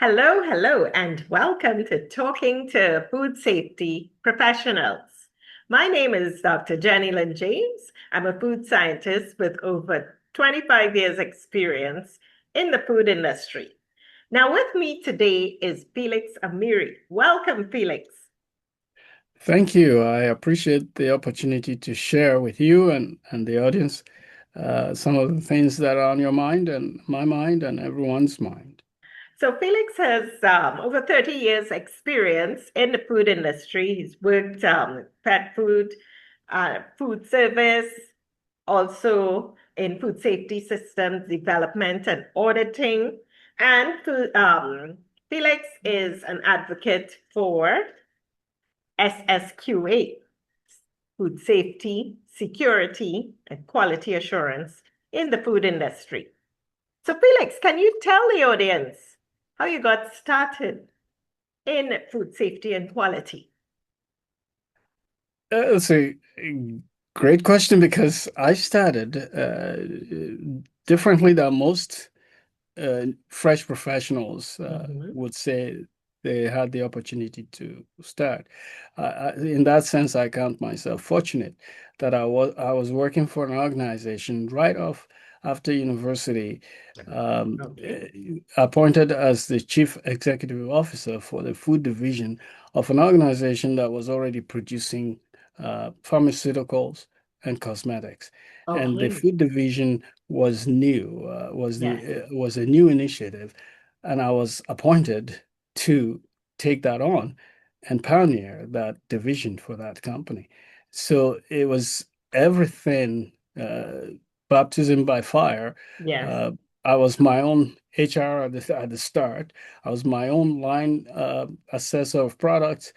Hello, hello, and welcome to Talking to Food Safety Professionals. My name is Dr. Jenny Lynn James. I'm a food scientist with over 25 years' experience in the food industry. Now, with me today is Felix Amiri. Welcome, Felix. Thank you. I appreciate the opportunity to share with you and the audience some of the things that are on your mind and my mind and everyone's mind. So, Felix has over 30 years' experience in the food industry. He's worked pet food, food service, also in food safety systems development and auditing. And Felix is an advocate for SSQA, food safety, security, and quality assurance in the food industry. So, Felix, can you tell the audience how you got started in food safety and quality? It's a great question because I started differently than most fresh professionals Mhm. would say they had the opportunity to start. In that sense, I count myself fortunate that I was working for an organization right off after university, Okay. appointed as the chief executive officer for the food division of an organization that was already producing pharmaceuticals and cosmetics. And the Okay. food division was new, Yes. was a new initiative, and I was appointed to take that on and pioneer that division for that company. So it was everything, baptism by fire. Yes. Uh, I was my own HR at the start. I was my own line assessor of products,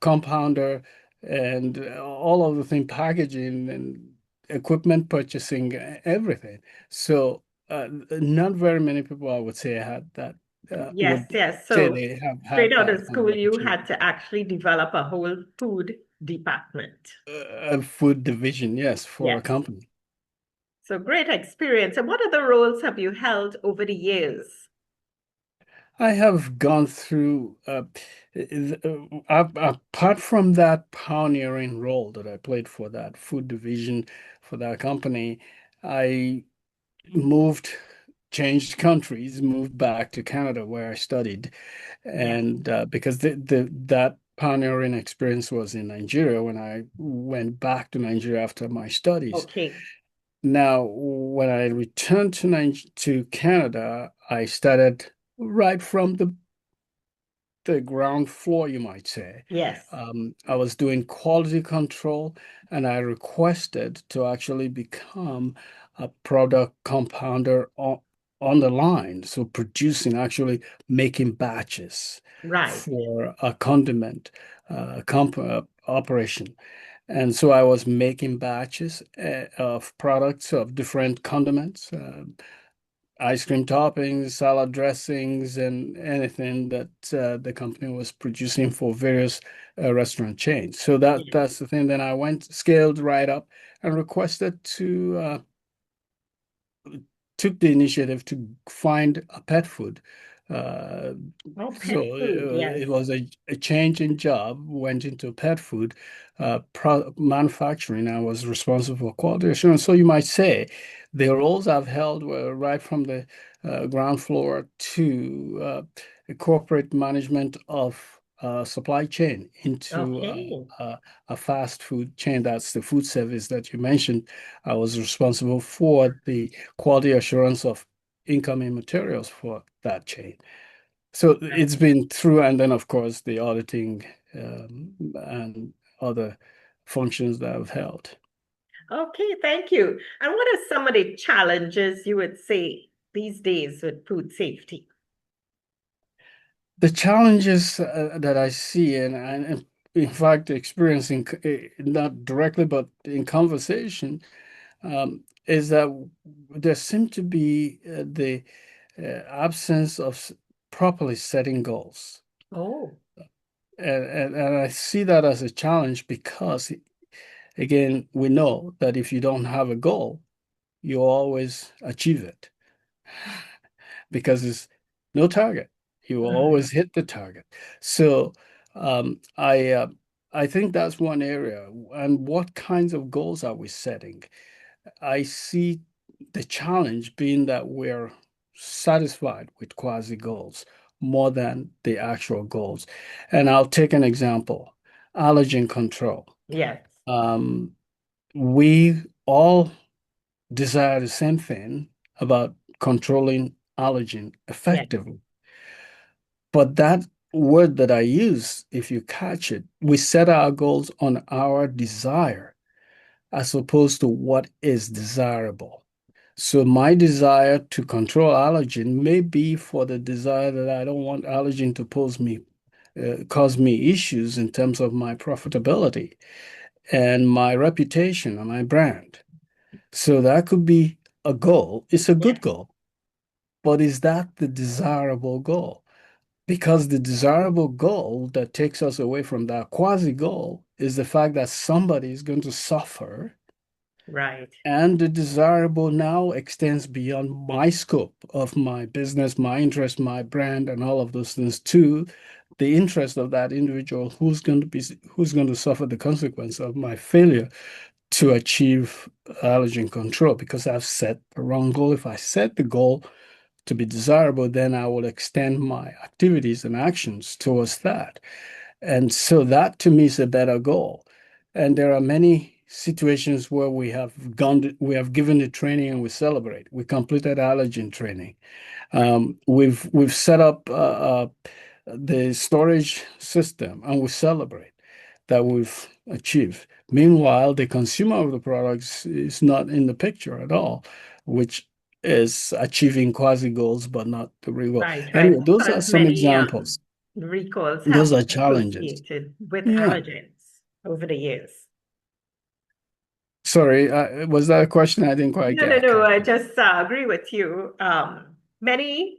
compounder, and all of the thing packaging and equipment purchasing, everything. So not very many people, I would say, had that Yes, would yes. say So they have straight had out that of kind of school, you opportunity. had to actually develop a whole food department. A food division, yes, for a Yes. company. So great experience. And what other roles have you held over the years? I have gone through, apart from that pioneering role that I played for that food division for that company, I moved, changed countries, moved back to Canada where I studied. Yes. And because that pioneering experience was in Nigeria when I went back to Nigeria after my studies. Okay. Now, when I returned to Canada, I started right from the ground floor, you might say. Yes. I was doing quality control, and I requested to actually become a product compounder on the line. So producing, actually making batches Right. for a condiment operation. And so I was making batches of products of different condiments, ice cream toppings, salad dressings, and anything that the company was producing for various restaurant chains. So Yes. that's the thing. Then I went scaled right up and requested to took the initiative to find a pet food. Uh, Oh, so pet food. Yes. it was a change in job, went into pet food pro manufacturing. I was responsible for quality assurance. So you might say the roles I've held were right from the ground floor to corporate management of supply chain into Okay. a fast food chain. That's the food service that you mentioned. I was responsible for the quality assurance of incoming materials for that chain. So Right. it's been through, and then of course the auditing and other functions that I've held. Okay. Thank you. And what are some of the challenges you would say these days with food safety? The challenges that I see, and in fact experiencing not directly but in conversation, is that there seem to be the absence of properly setting goals. Oh, And I see that as a challenge because, again, we know that if you don't have a goal, you always achieve it because it's no target. You will Mhm. always hit the target. So um, I uh, I think that's one area. And what kinds of goals are we setting? I see the challenge being that we're satisfied with quasi goals more than the actual goals. And I'll take an example, allergen control. Yes, Um, we all desire the same thing about controlling allergen yes, effectively. But that word that I use, if you catch it, we set our goals on our desire as opposed to what is desirable. So my desire to control allergen may be for the desire that I don't want allergen to cause me issues in terms of my profitability and my reputation and my brand. So that could be a goal. It's a good yes, goal, but is that the desirable goal? Because the desirable goal that takes us away from that quasi goal is the fact that somebody is going to suffer. right. And the desirable now extends beyond my scope of my business, my interest, my brand, and all of those things to the interest of that individual who's going to suffer the consequence of my failure to achieve allergen control because I've set the wrong goal. If I set the goal to be desirable, then I will extend my activities and actions towards that. And so that to me is a better goal. And there are many situations where we have given the training and we celebrate. We completed allergen training. We've set up the storage system and we celebrate that we've achieved. Meanwhile, the consumer of the products is not in the picture at all, which is achieving quasi goals, but not the real goal. Right, right. Anyway, those are Because some many examples. recalls have Those are been challenges. associated with Yeah. allergens over the years. Sorry, was that a question I didn't quite No, no, no. catch? I just agree with you. Many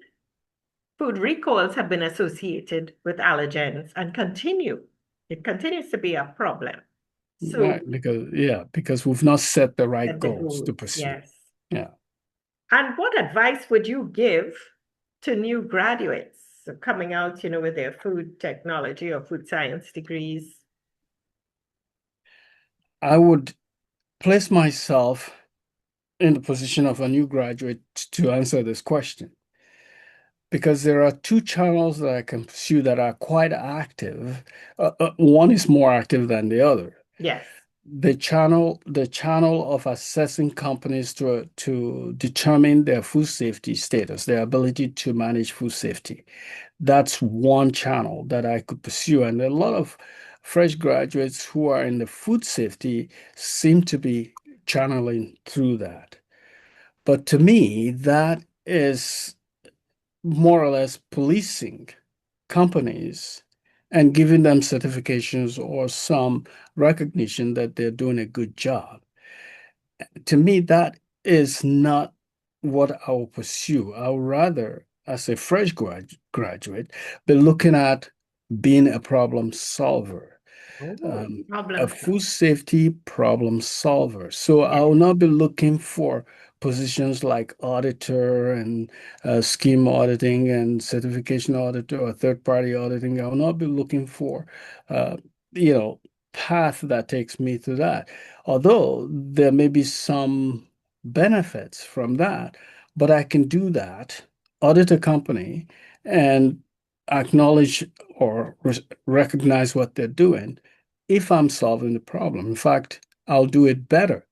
food recalls have been associated with allergens and continue. It continues to be a problem. So, Right, because we've not set the right at the goals to goals, pursue. yes. Yeah. And what advice would you give to new graduates coming out, with their food technology or food science degrees? I would place myself in the position of a new graduate to answer this question because there are two channels that I can pursue that are quite active. One is more active than the other. Yes, The channel of assessing companies to determine their food safety status, their ability to manage food safety. That's one channel that I could pursue. And a lot of fresh graduates who are in the food safety seem to be channeling through that. But to me, that is more or less policing companies and giving them certifications or some recognition that they're doing a good job. To me, that is not what I will pursue. I would rather, as a fresh graduate, be looking at being a problem solver, oh, um, a problem food solving. safety problem solver. So I Yes, will not be looking for positions like auditor and scheme auditing and certification auditor or third-party auditing. I will not be looking for, uh, you know, path that takes me to that. Although there may be some benefits from that, but I can do that, audit a company, and acknowledge or recognize what they're doing if I'm solving the problem. In fact, I'll do it better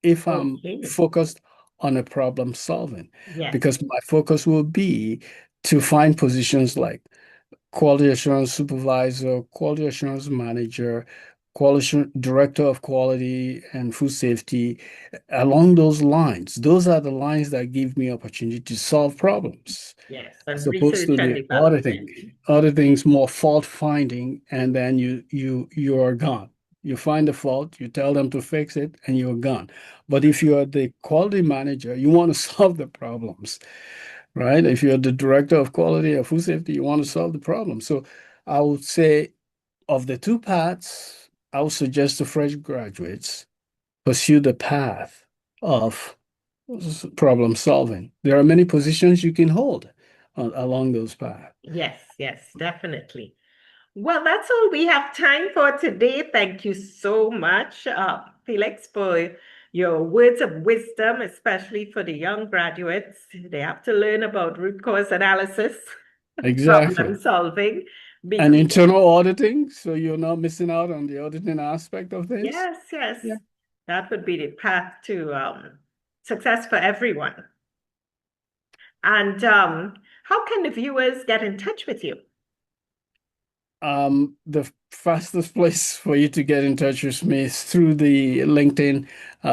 if I'm okay. focused on a problem solving, Yes, because my focus will be to find positions like quality assurance supervisor, quality assurance manager, director of quality and food safety, along those lines. Those are the lines that give me opportunity to solve problems yes. as And opposed research to and the auditing. development. Auditing's more fault finding, and then you are gone. You find the fault, you tell them to fix it, and you're gone. But if you are the quality manager, you want to solve the problems, right? If you're the director of quality or food safety, you want to solve the problem. So I would say of the two paths, I would suggest to fresh graduates pursue the path of problem solving. There are many positions you can hold. along those paths. Yes, yes, definitely. Well, that's all we have time for today. Thank you so much, Felix, for your words of wisdom, especially for the young graduates. They have to learn about root cause analysis, problem Exactly. solving, And because internal auditing, so you're not missing out on the auditing aspect of this. yes, yes, Yeah. that would be the path to success for everyone. And how can the viewers get in touch with you? The fastest place for you to get in touch with me is through the LinkedIn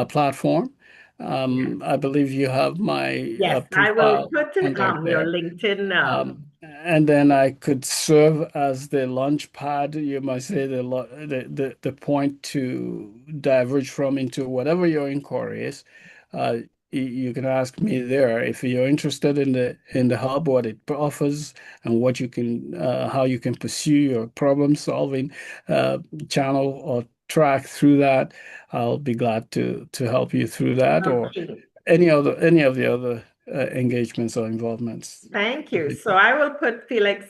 platform. I believe you have my Yes, I will profile put contact your there. LinkedIn. And then I could serve as the launch pad, you might say, the point to diverge from into whatever your inquiry is. Uh, you can ask me there if you're interested in the hub, what it offers, and what you can how you can pursue your problem solving uh, channel or track through that. I'll be glad to help you through that or Okay. any of the other engagements or involvements. Thank you. So I will put Felix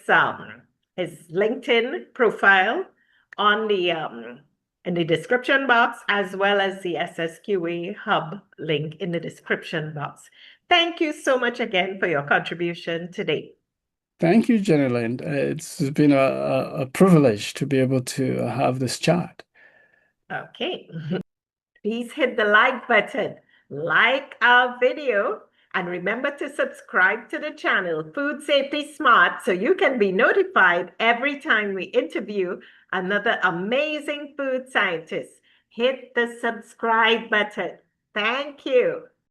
his LinkedIn profile on the in the description box as well as the SSQA hub link in the description box. Thank you so much again for your contribution today. Thank you, Jenny Lind. It's been a privilege to be able to have this chat. Okay. Please hit the like button, like our video, and remember to subscribe to the channel Food Safety Smart so you can be notified every time we interview another amazing food scientist. Hit the subscribe button. Thank you.